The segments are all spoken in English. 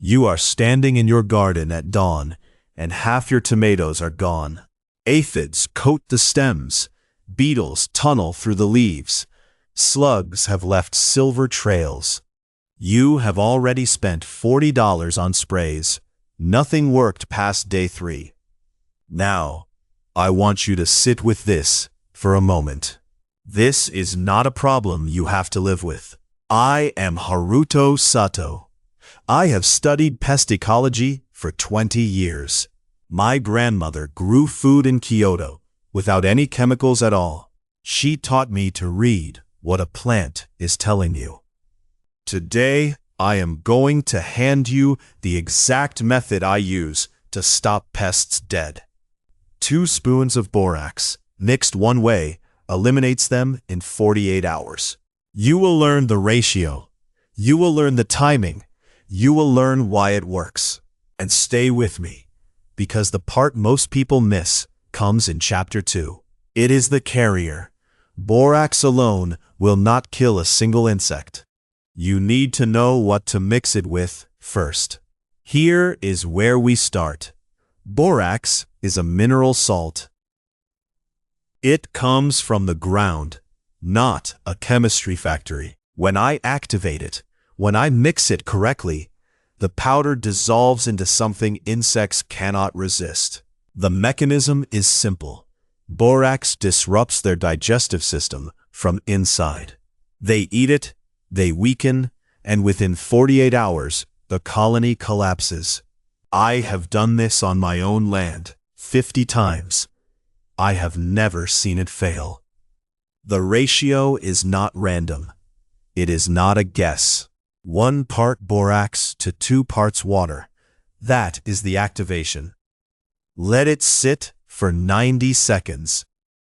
You are standing in your garden at dawn, and half your tomatoes are gone. Aphids coat the stems, beetles tunnel through the leaves, slugs have left silver trails. You have already spent $40 on sprays. Nothing worked past day 3. Now, I want you to sit with this for a moment. This is not a problem you have to live with. I am Haruto Sato. I have studied pest ecology for 20 years. My grandmother grew food in Kyoto without any chemicals at all. She taught me to read what a plant is telling you. Today, I am going to hand you the exact method I use to stop pests dead. 2 spoons of borax, mixed one way, eliminates them in 48 hours. You will learn the ratio. You will learn the timing. You will learn why it works. And stay with me, because the part most people miss comes in Chapter 2. It is the carrier. Borax alone will not kill a single insect. You need to know what to mix it with first. Here is where we start. Borax is a mineral salt. It comes from the ground, not a chemistry factory. When I activate it, when I mix it correctly, the powder dissolves into something insects cannot resist. The mechanism is simple. Borax disrupts their digestive system from inside. They eat it, they weaken, and within 48 hours, the colony collapses. I have done this on my own land 50 times. I have never seen it fail. The ratio is not random. It is not a guess. 1 part borax to 2 parts water. That is the activation. Let it sit for 90 seconds.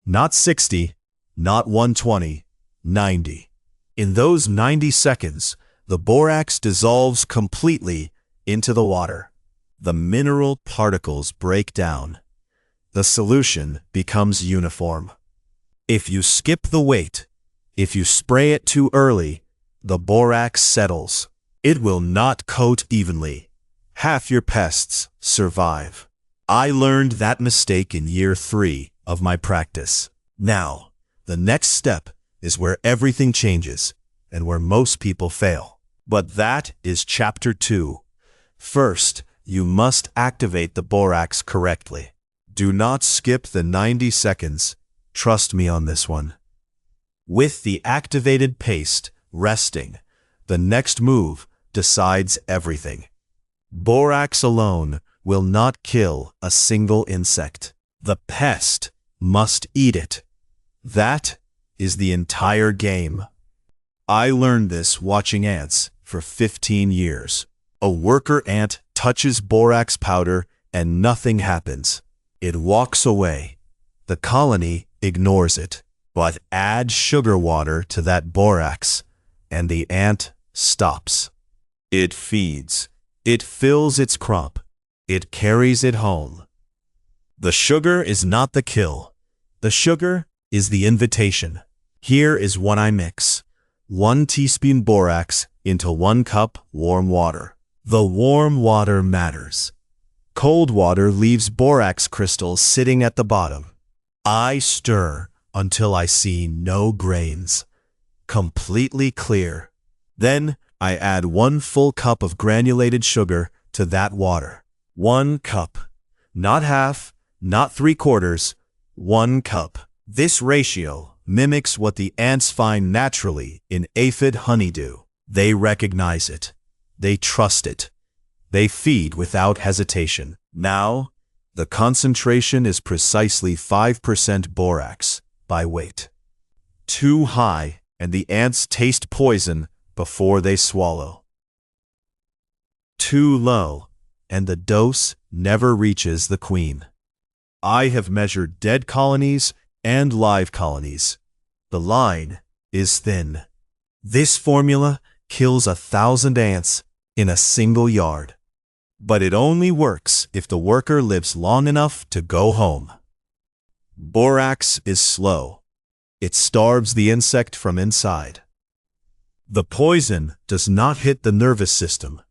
Not 60, not 120, 90. In those 90 seconds, the borax dissolves completely into the water. The mineral particles break down. The solution becomes uniform. If you skip the weight, if you spray it too early, the borax settles. It will not coat evenly. Half your pests survive. I learned that mistake in year 3 of my practice. Now, the next step is where everything changes and where most people fail. But that is Chapter 2. First, you must activate the borax correctly. Do not skip the 90 seconds. Trust me on this one. With the activated paste resting, the next move decides everything. Borax alone will not kill a single insect. The pest must eat it. That is the entire game. I learned this watching ants for 15 years. A worker ant touches borax powder and nothing happens. It walks away. The colony ignores it. But add sugar water to that borax, and the ant stops. It feeds. It fills its crop. It carries it home. The sugar is not the kill. The sugar is the invitation. Here is what I mix. 1 teaspoon borax into 1 cup warm water. The warm water matters. Cold water leaves borax crystals sitting at the bottom. I stir until I see no grains. Completely clear. Then I add 1 full cup of granulated sugar to that water. 1 cup. Not half, not 3/4, 1 cup. This ratio mimics what the ants find naturally in aphid honeydew. They recognize it. They trust it. They feed without hesitation. Now, the concentration is precisely 5% borax by weight. Too high, and the ants taste poison before they swallow. Too low, and the dose never reaches the queen. I have measured dead colonies and live colonies. The line is thin. This formula kills 1,000 ants in a single yard. But it only works if the worker lives long enough to go home. Borax is slow. It starves the insect from inside. The poison does not hit the nervous system.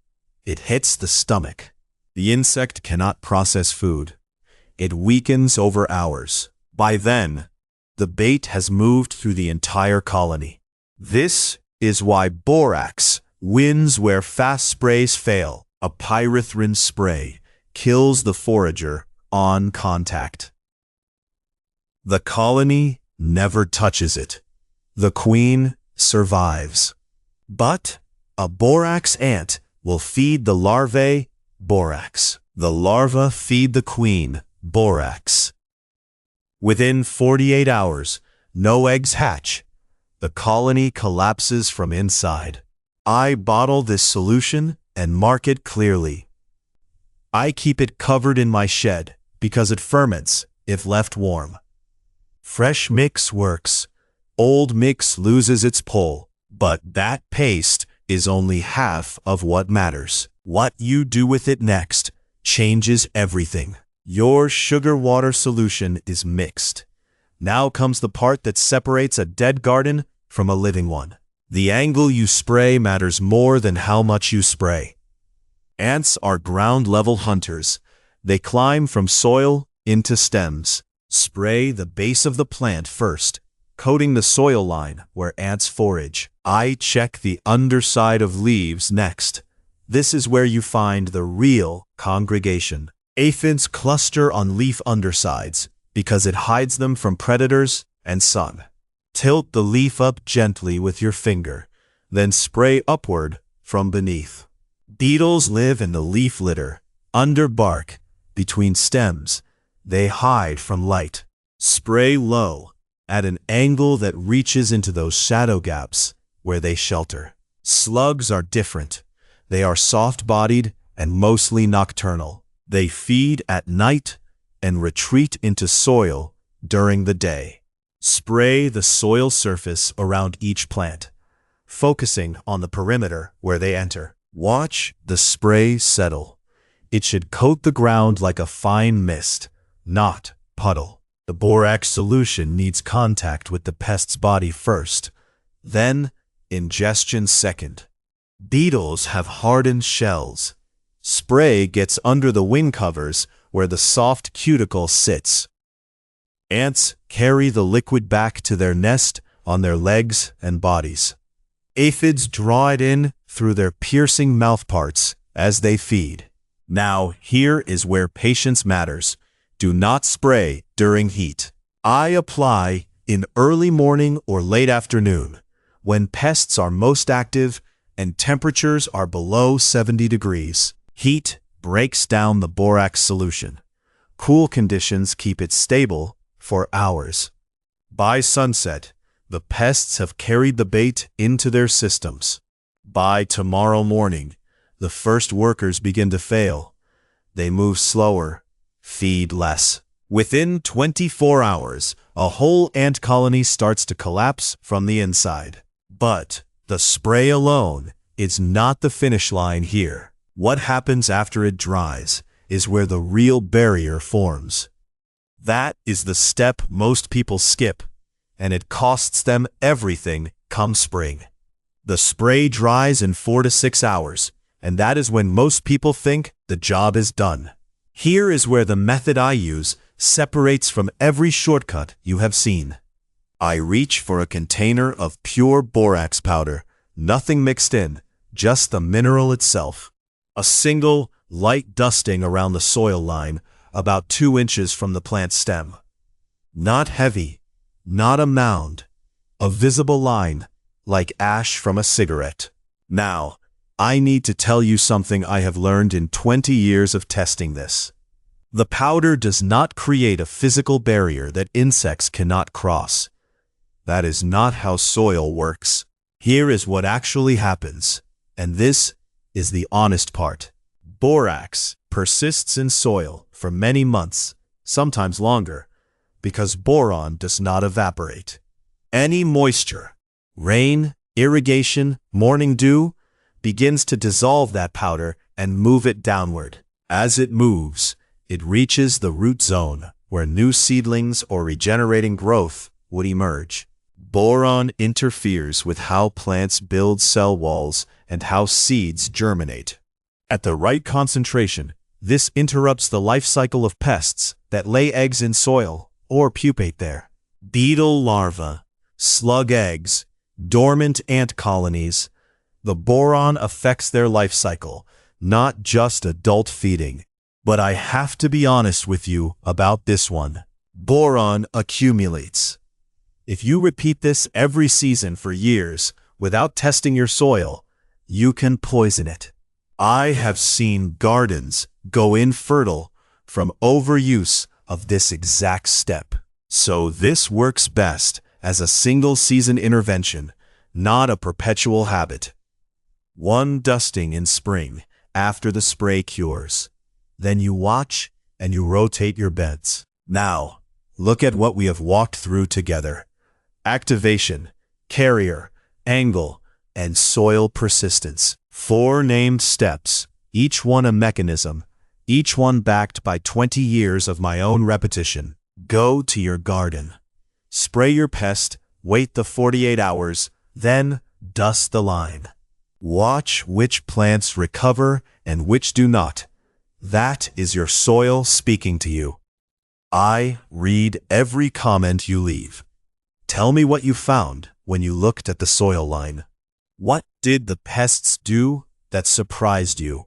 it hits the stomach. The insect cannot process food. It weakens over hours. By then, the bait has moved through the entire colony. This is why borax wins where fast sprays fail. A pyrethrin spray kills the forager on contact. The colony never touches it. The queen survives. But a borax ant will feed the larvae borax. The larvae feed the queen borax. Within 48 hours, no eggs hatch. The colony collapses from inside. I bottle this solution and mark it clearly. I keep it covered in my shed because it ferments if left warm. Fresh mix works. Old mix loses its pull, but that paste is only half of what matters. What you do with it next changes everything. Your sugar water solution is mixed. Now comes the part that separates a dead garden from a living one. The angle you spray matters more than how much you spray. Ants are ground-level hunters. They climb from soil into stems. Spray the base of the plant first, coating the soil line where ants forage. I check the underside of leaves next. This is where you find the real congregation. Aphids cluster on leaf undersides because it hides them from predators and sun. Tilt the leaf up gently with your finger, then spray upward from beneath. Beetles live in the leaf litter, under bark, between stems. They hide from light. Spray low, at an angle that reaches into those shadow gaps where they shelter. Slugs are different. They are soft-bodied and mostly nocturnal. They feed at night and retreat into soil during the day. Spray the soil surface around each plant, focusing on the perimeter where they enter. Watch the spray settle. It should coat the ground like a fine mist, not puddle. The borax solution needs contact with the pest's body first, then ingestion second. Beetles have hardened shells. Spray gets under the wing covers where the soft cuticle sits. Ants carry the liquid back to their nest on their legs and bodies. Aphids draw it in through their piercing mouthparts as they feed. Now, here is where patience matters. Do not spray during heat. I apply in early morning or late afternoon, when pests are most active and temperatures are below 70 degrees. Heat breaks down the borax solution. Cool conditions keep it stable for hours. By sunset, the pests have carried the bait into their systems. By tomorrow morning, the first workers begin to fail. They move slower, feed less. Within 24 hours, a whole ant colony starts to collapse from the inside. But the spray alone is not the finish line here. What happens after it dries is where the real barrier forms. That is the step most people skip, and it costs them everything come spring. The spray dries in 4 to 6 hours, and that is when most people think the job is done. Here is where the method I use separates from every shortcut you have seen. I reach for a container of pure borax powder, nothing mixed in, just the mineral itself. A single, light dusting around the soil line, about 2 inches from the plant stem. Not heavy, not a mound, a visible line, like ash from a cigarette. Now, I need to tell you something I have learned in 20 years of testing this. The powder does not create a physical barrier that insects cannot cross. That is not how soil works. Here is what actually happens, and this is the honest part. Borax persists in soil for many months, sometimes longer, because boron does not evaporate. Any moisture, rain, irrigation, morning dew, begins to dissolve that powder and move it downward. As it moves, it reaches the root zone, where new seedlings or regenerating growth would emerge. Boron interferes with how plants build cell walls and how seeds germinate. At the right concentration, this interrupts the life cycle of pests that lay eggs in soil or pupate there. Beetle larvae, slug eggs, dormant ant colonies. The boron affects their life cycle, not just adult feeding. But I have to be honest with you about this one. Boron accumulates. If you repeat this every season for years without testing your soil, you can poison it. I have seen gardens go infertile from overuse of this exact step. So this works best as a single-season intervention, not a perpetual habit. One dusting in spring after the spray cures. Then you watch and you rotate your beds. Now, look at what we have walked through together. Activation, carrier, angle, and soil persistence. 4 named steps, each one a mechanism, each one backed by 20 years of my own repetition. Go to your garden. Spray your pest, wait the 48 hours, then dust the line. Watch which plants recover and which do not. That is your soil speaking to you. I read every comment you leave. Tell me what you found when you looked at the soil line. What did the pests do that surprised you?